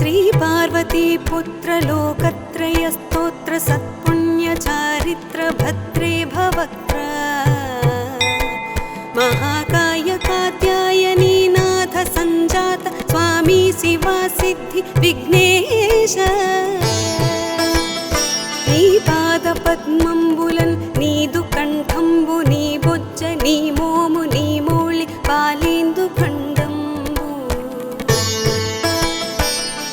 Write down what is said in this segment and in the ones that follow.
श्री पार्वती पुत्र लोकत्रय स्तोत्र सत्पुण्य चारित्र भद्रे भवक्त्र महाकाय कात्यायनी नाथ संजात स्वामी शिवा सिद्धि विघ्नेश नी पाद पद्मंबुलन नीदु कंठंबु नी बोज्ज नी मोमु नी मोळि पालेंदु खंडंबु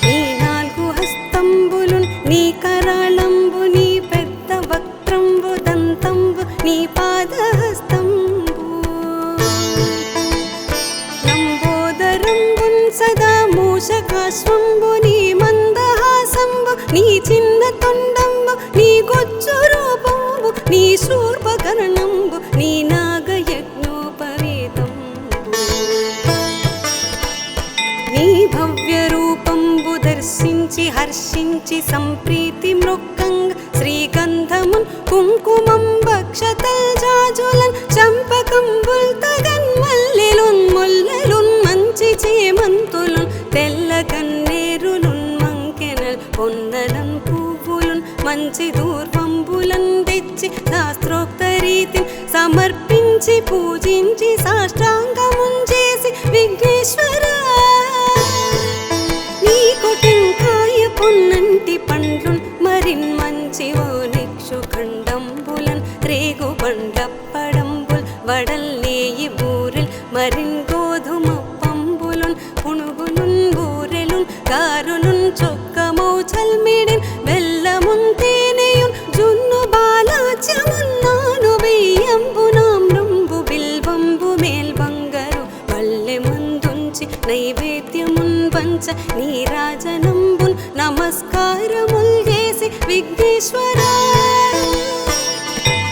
नी नाल्गु हस्तंबुलुन नी कराळंबु नी पेद्द वक्त्रंबु दंतंबु नी पादहस्తంబు లంబోదరంబున్ సదా మూషకాశ్వంబు నీ మందహాసంబు నీ చిన్న తొండంబు నీ గొజ్జు రూపంబు నీ శూర్పకర్ణంబు నీ నాగయజ్ఞోపవీతంబు నీ భవ్య రూపంబు దర్శించి హర్షించి సంప్రీతి మృక్కంగ శ్రీగంధమున్ కుంకుమం భక్షతల్ జాజులన్ చంపకంబుల్ తగన్ మల్లెలున్ ముల్లెలున్ మంచి చేమంతులున్ తెల్ల కన్నేరులున్ మంకెనల్ పొన్నలన్ పువ్వులున్ మంచి దూర్వంబులన్ తెచ్చి శాస్త్రోక్త రీతిని సమర్పించి పూజించి సాష్టాంగమున్ చేసి విఘ్నేశ్వర నీకు టెంకాయ పొన్నంటి పండ్లున్ మరిన్ మంచి ఓ నిక్షు ఖండంబులన్ రేగు బండప్పడంబుల్ వడల్ నేయి బూరెల్ మరిన్ గోధుమ పంబులున్ పునుగులున్ బూరెలున్ గారులున్ చొక్కమౌ చల్మిడిన్ బెల్లమున్ తేనెయున్ జున్ను బాలాచ్యమున్ నాను బియ్యంబు నామ్రంబు బిల్వంబు మేల్బంగరు పల్లె ముందుంచి నైవేద్యమున్ పంచ నీరాజనంబున్ నమస్కారముల్ చేసి విఘ్నేశ్వర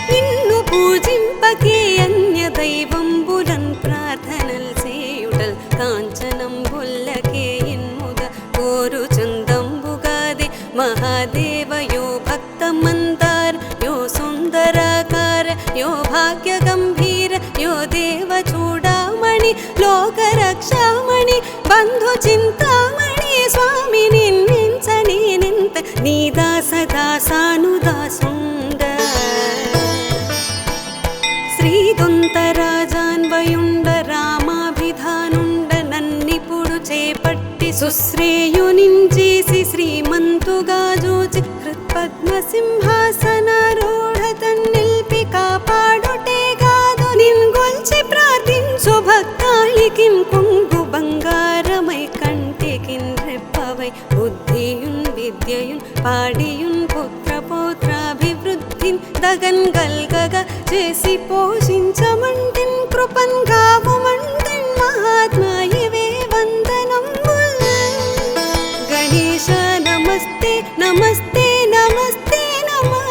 నిన్ను పూజింపకే అన్య దైవంబులన్ ప్రార్థనల్ చేయుటల్ కాంచనంబుల్లకే ఇన్ముద కోరు చందంబుగాది మహాదేవ యో భక్త మందార యో సుందరాకార యో భాగ్య గంభీర యో దేవ చూడామణి లోక రక్షామణి బంధు చింతామణి స్వామి నిన్నించని నింత నీ దాస దాసానుదాసుండ శ్రీదొంతరాజాన్వయుండ రామాభిధానుండ నన్నిపుడు చేపట్టి సుశ్రేయునించేసి శ్రీమంతుగా జోచి హృత్పద్మ సింహాసనారూఢ తన్నిల్పి కాపాడుటే కాదు నిన్గొల్చి ప్రార్థించు భక్తాళికిన్ కొంగు బంగారమై కంటికిన్ రెప్పవై బుద్ధియున్ విద్యయున్ పాడియున్ పుత్ర పౌత్రాభివృద్ధిన్ దగన్ గల్గగ చేసి పోషించమంటిన్ కృపన్ గావుమంటిన్ మహాత్మాయివే వందనంబుల్ గణేశ నమస్తే నమస్తే నమస్తే నమః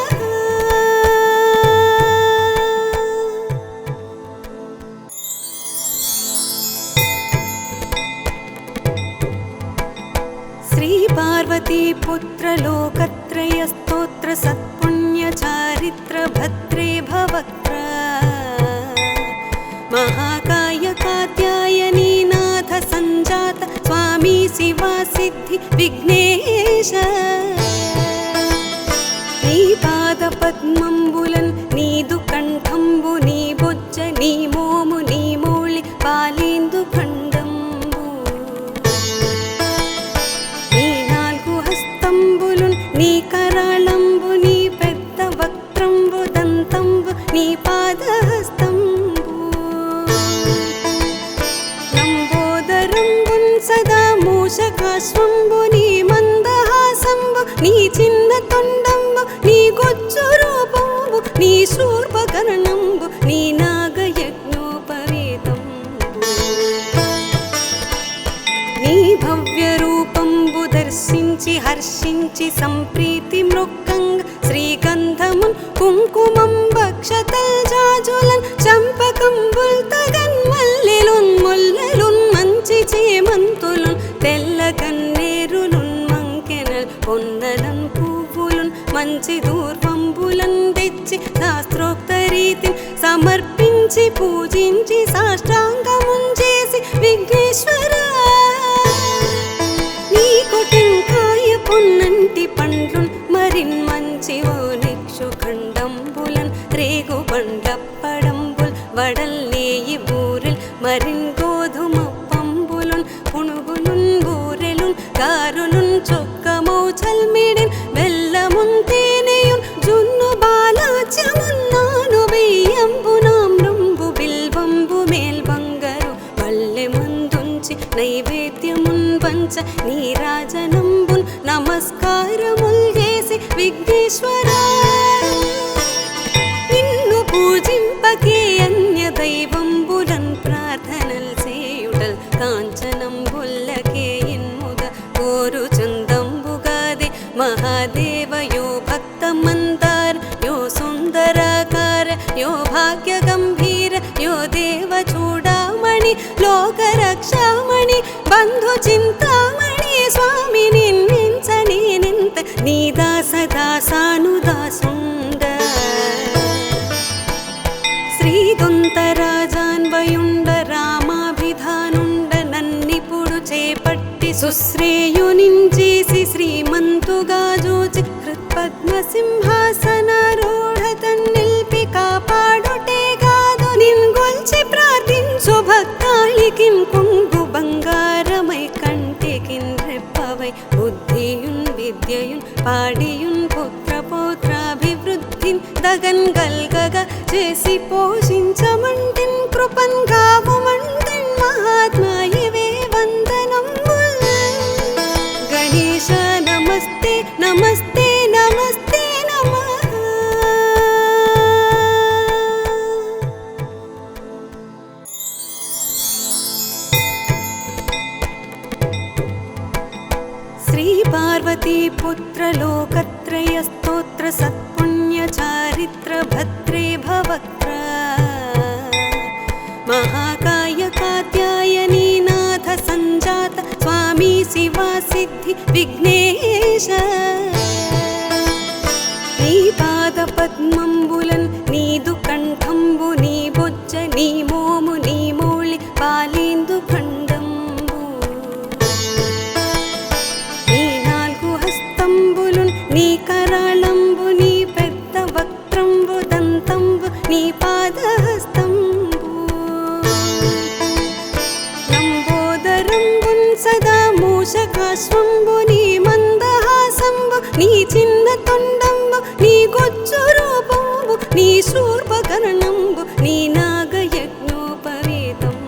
श्री पार्वती पुत्र लोकत्रय स्तोत्र सत्पुण्य चारित्र भद्रे भवक्त्र महाकाय कात्यायनी नाथ संजात स्वामी शिवा सिद्धि विघ्नेश नी पाद पद्मंबुलन नीदु कंठंबु नी बोज्ज नी मोमु नी मोळि पालेंदु खंडंबु నీ నాల్గు హస్తంబులున్ నీ కరాళంబు నీ పెద్ద వక్త్రంబు దంతంబు నీ పాదహస్తంబు లంబోదరంబున్ సదా మూషకాశ్వంబు నీ మందహాసంబు నీ చిన్న తొండంబు నీ గొజ్జు రూపంబు నీ శూర్పకర్ణంబు నీ నాగయజ్ఞోపవీతంబు నీ భవ్య రూపంబు దర్శించి హర్షించి సంప్రీతి మృక్కంగ శ్రీగంధమున్ కుంకుమం భక్షతల్ జాజులన్ చంపకంబుల్ తగన్ మల్లెలున్ ముల్లెలున్ మంచి చేమంతులున్ తెల్ల కన్నేరులున్ మంకెనల్ పొన్నలన్ పువ్వులున్ మంచి దూర్వంబులన్ తెచ్చి శాస్త్రోక్త రీతిని సమర్పించి పూజించి సాష్టాంగమున్ చేసి విఘ్నేశ్వర నీకు టెంకాయ పునుగులున్ బూరెలున్ గారులున్ చొక్కమౌ చల్మిడిన్ బెల్లమున్ తేనెయున్ జున్ను బాలాచ్యమున్ నాను బియ్యంబు నామ్రంబు బిల్వంబు మేల్ బంగారు వల్లె మందుంచి నైవేద్యమున్ పంచ నీరాజనంబున్ నమస్కారముల్ చేసి విఘ్నేశ్వరా నిన్ను పూజింపకే అన్య దైవంబులన్ ప్రార్థనల్ చేయుటల్ కాంచనంబుల్లకే ఇన్ముద కోరు చందంబుగాదే మహాదేవయో భక్తమందార యో సుందరాకార యో భాగ్య గంభీర యో దేవ చూడామణి లోకరక్షామణి బంధు చింతామణి స్వామి నిన్నించని నింత నీదాస దాసానుదాసుండ శ్రీదొంతరాజాన్వయుండ రామాభిధానుండ నన్నిపుడు చేపట్టి సుశ్రేయునించేసి శ్రీమంతుగా జూచి హృత్పద్మసింహాసనారూఢ తన్నిల్పి కాపాడుటే కాదు నిన్గొల్చి ప్రార్థించు భక్తాళికిం కొంగు బంగారమై కంటికిన్ రెప్పవై బుద్ధియున్ విద్యయున్ పాడియున్ పుత్ర పౌత్రాభివృద్ధిన్ దగన్ గల్గగా చేసి పోషించమంటిన్ కృపన్ గావుమంటిన్ మహాత్మా ఇవే వందనంబుల్ గణేశ నమస్తే నమస్తే నమస్తే నమః శ్రీ పార్వతీ పుత్ర లోకత్రయ స్తోత్ర సత్పుణ్య చారిత్ర భద్రే భవక్త్ర మహాకాయ కాత్యాయనీ నాథ సంజాత స్వామి శివా సిద్ధి విఘ్నేశ నీ పాద పద్మంబులన్ నీదు కంఠంబు నీ బొజ్జ నీ మోము నీ మౌళి పాలేందు ఖండంబు నీ నాలుగు హస్తంబులున్ నీ కరాళంబు నీ పెద్ద వక్త్రంబు దంతంబు నీ పాదహస్తంబు లంబోదరంబున్ సదా మూషకాశ్వంబు నీ మందహాసంబు నీ చిన్న తొండంబు నీ గొజ్జు రూపంబు నీ శూర్పకర్ణంబు నీ నాగయజ్ఞోపవేతంబు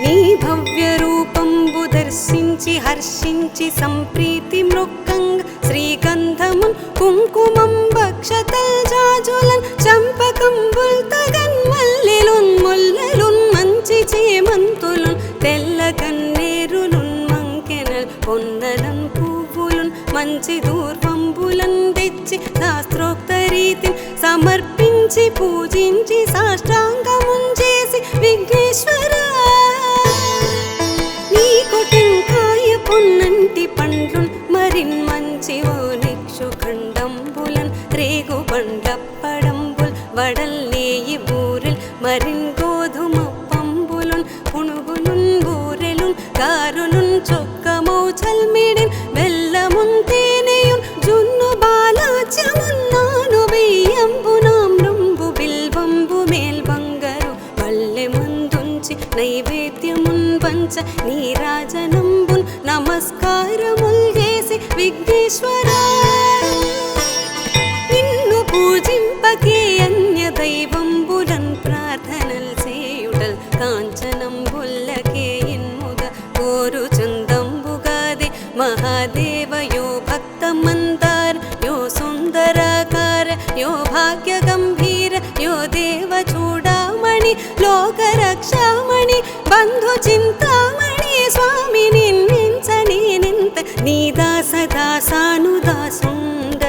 నీ భవ్య రూపంబు దర్శించి హర్షించి సంప్రీతి మృక్కంగ శ్రీగంధమున్ కుంకుమం భక్షతల్ జాజులన్ చంపకంబుల్ తగన్ మల్లెలున్ ముల్లెలున్ మంచి చేమంతులున్ తెల్ల కన్నేరులున్ మంకెనల్ పొన్నలన్ పువ్వులున్ మంచి దూర్వంబులన్ తెచ్చి శాస్త్రోక్త రీతిని సమర్పించి పూజించి సాష్టాంగమున్ చేసి విఘ్నేశ్వరా నీకు టెంకాయ పొన్నంటి పండ్లున్ మరిన్ మంచి ఓ నిక్షు ఖండంబులన్ రేగు బండప్పడంబుల్ వడల్లేయి బూరెల్ మరిన్ గోధుమ పంబులున్ పునుగులున్ బూరెలున్ గారులున్ చొక్కమౌ చల్మిడిన్ బెల్లమున్ తేనెయున్ జున్ను బాలాచ్యమున్ నాను బియ్యంబు నామ్రంబు బిల్వంబు మేల్ బంగారు వల్లె మందుంచి నైవేద్యమున్ పంచ నీరాజనంబున్ నమస్కారముల్ చేసి విఘ్నేశ్వరా నిన్ను పూజింపకే అన్య దైవంబులన్ ప్రార్థనల్ చేయుటల్ కాంచనంబుల్లకే ఇన్ముద కోరు చందంబుగాదే మహాదేవయో భక్తమందార యో సుందరాకార యో భాగ్య గంభీర యో దేవ చూడామణి లోకరక్షామణి బంధు చింతామణి స్వామి నిన్నించని నింత నీదాస దాసానుదాసుండ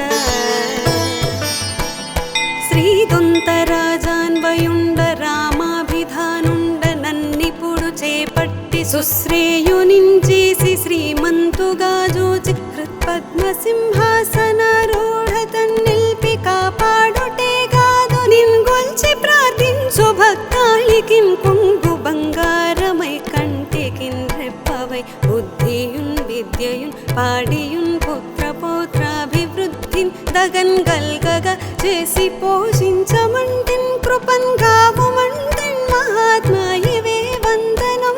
శ్రీదొంతరాజాన్వయుండ రామాభిధానుండ నన్నిపుడు చేపట్టి సుశ్రేయునించేసి శ్రీమంతుగా జూచి హృత్పద్మసింహాసనారూఢ తన్నిల్పి కాపాడుటే కాదు నిన్గొల్చి ప్రార్థించు భక్తాళికిం కొంగు బంగారమై కంటికిన్ రెప్పవై బుద్ధియున్ విద్యయున్ పాడియున్ పుత్ర పౌత్రాభివృద్ధిన్ దగన్ గల్గగా చేసి పోషించమంటిన్ కృపన్ గావుమంటిన్ మహాత్మా ఇవే వందనం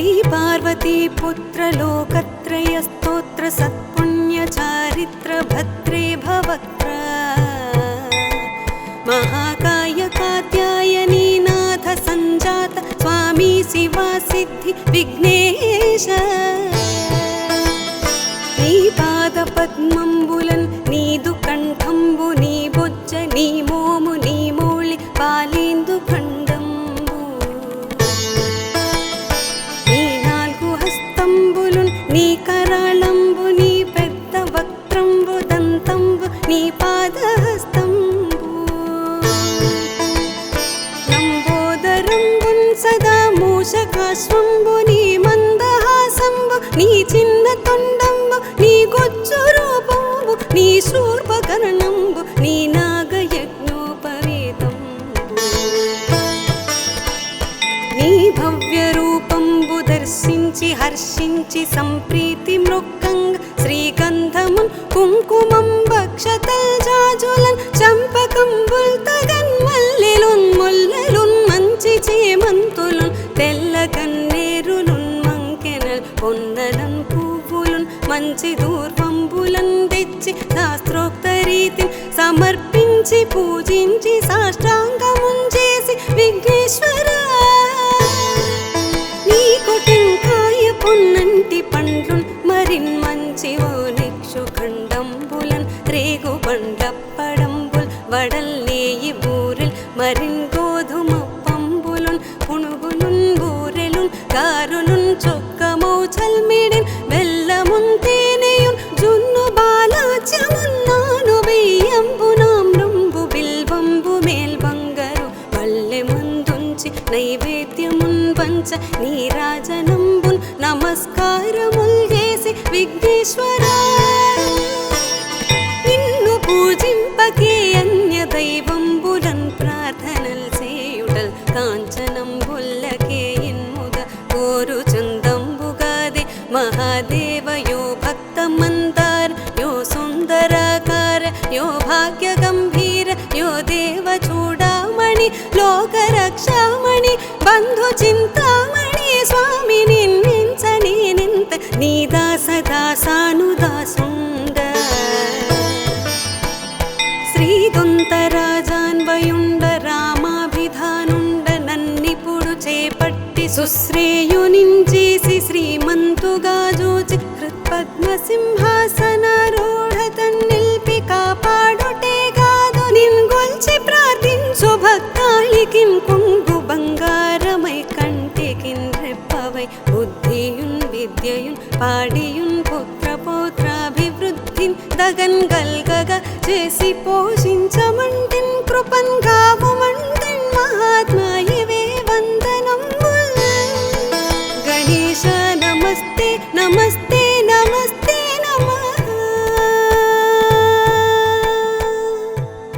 శ్రీ పార్వతీ పుత్ర లోకత్రయ స్తోత్ర సత్పుణ్య చారిత్ర భద్రే భవక్త్ర మహాకాయ కాత్యాయనీ నాథ సంజాత స్వామి శివా సిద్ధి విఘ్నేశ నీ పాద పద్మంబులన్ నీదు కంఠంబు నీ బొజ్జ నీ మోము నీ మౌళి పాలేందు ఖండంబు నీ నాలుగు హస్తంబులున్ నీ కరాళంబు నీ పెద్ద వక్త్రంబు దంతంబు నీ పాదహస్తంబు లంబోదరంబున్ సదా మూషకాశ్వంబు నీ మందహాసంబు నీ చిన్న తొండంబు నీ గొచ్చు రూపంబు నీ శూర్పకర్ణంబు నీ నాగయజ్ఞోపవీతంబు నీ భవ్య రూపంబు దర్శించి హర్షించి సంప్రీతి మృక్కంగ శ్రీగంధమున్ కుంకుమం భక్షతల్ జాజులన్ చంపకంబుల్ తగన్ మల్లెలున్ ముల్లెలున్ మంచి చేమంతులున్ తెల్ల కన్నేరులున్ మంకెనల్ పొన్నలన్ పువ్వులున్ మంచి దూర్వంబులన్ తెచ్చి శాస్త్రోక్త రీతిని సమర్పించి పూజించి సాష్టాంగమున్ చేసి విఘ్నేశ్వర నీకు టెంకాయ పొన్నంటి పండ్లున్ మరిన్ మంచి ఓనిక్షు ఖండంబులన్ రేగు బండప్పడంబుల్ వడల్లేయి బూరెల్ మరిన్ గోధుమ పంబులున్ పునుగులున్ బూరెలున్ కారులున్ చొక్కమౌ చల్మిడిన్ బెల్లమున్ తేనెయున్ జున్ను బాలాచ్యమున్నాను బియ్యంబు నామ్రంబు బిల్వంబు మేల్బంగరు పల్లె ముందుంచి నైవేద్యమున్ పంచ నీరాజనంబున్ నమస్కారముల్ చేసి విఘ్నేశ్వర నిన్ను పూజింపకే అన్య దైవంబులన్ ప్రార్థనల్ చేయుటల్ కాంచనంబుల్లకే ఇన్ముద కోరు చందంబుగాదే మహాదేవ యో భక్త మందార యో సుందరాకార యో భాగ్య గంభీర యో దేవ చూడామణి లోక రక్షామణి బంధు చింతామణి స్వామి నిన్నించని నింత నీ దాస దాసానుదాసుండ శ్రీదొంతరాజాన్వయుండ రామాభిధానుండ నన్నిపుడు చేపట్టి సుశ్రేయునించేసి శ్రీమంతుగా జూచి హృత్పద్మ సింహాసనారూఢ తన్నిల్పి కాపాడుటే కాదు నిన్గొల్చి ప్రార్థించు భక్తాళికిన్ కొంగు బంగారమై కంటికిన్ రెప్పవై బుద్ధియున్ విద్యయున్ పాడియున్ పుత్ర పౌత్రాభివృద్ధిన్ దగన్ గల్గగా చేసి పోషించమంటిన్ కృపన్ గావుమంటిన్ మహాత్మా ఇవే వందనంబుల్ గణేశ నమస్తే నమస్తే